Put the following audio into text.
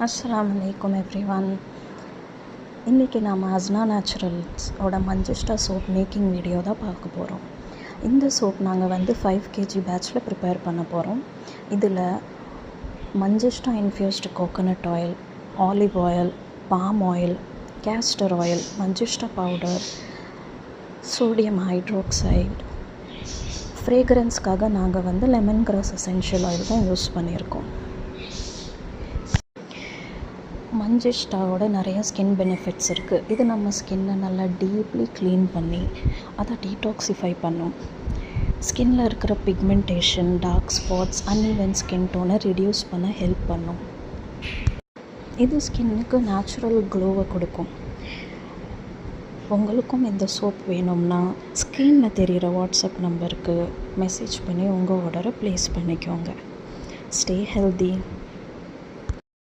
அஸ்ஸலாமு அலைக்கும் எவ்ரிவன். இன்றைக்கி நாம் அஸ்னா நேச்சுரல்ஸோட மஞ்சஸ்டா சோப் மேக்கிங் வீடியோ தான் பார்க்க போகிறோம். இந்த சோப் நாங்கள் 5 kg பேட்சில் ப்ரிப்பேர் பண்ண போகிறோம். இதில் manjistha infused coconut oil, olive oil, palm oil, castor oil, manjistha powder, sodium hydroxide, ஃப்ரேக்ரன்ஸ்க்காக நாங்கள் லெமன் கிராஸ் எசென்ஷியல் ஆயில் தான் யூஸ் பண்ணியிருக்கோம். மஞ்சஸ்டாவோட நிறைய ஸ்கின் பெனிஃபிட்ஸ் இருக்குது. இது நம்ம ஸ்கின்னை நல்லா டீப்லி க்ளீன் பண்ணி அதை டீடாக்ஸிஃபை பண்ணும். ஸ்கின்னில் இருக்கிற pigmentation, dark spots, uneven skin டோனை ரிடியூஸ் பண்ண ஹெல்ப் பண்ணும். இது ஸ்கின்னுக்கு நேச்சுரல் க்ளோவை கொடுக்கும். உங்களுக்கும் இந்த சோப் வேணும்னா ஸ்க்ரீனில் தெரிகிற வாட்ஸ்அப் நம்பருக்கு மெசேஜ் பண்ணி உங்கள் ஆர்டரை ப்ளேஸ் பண்ணிக்கோங்க. Stay healthy.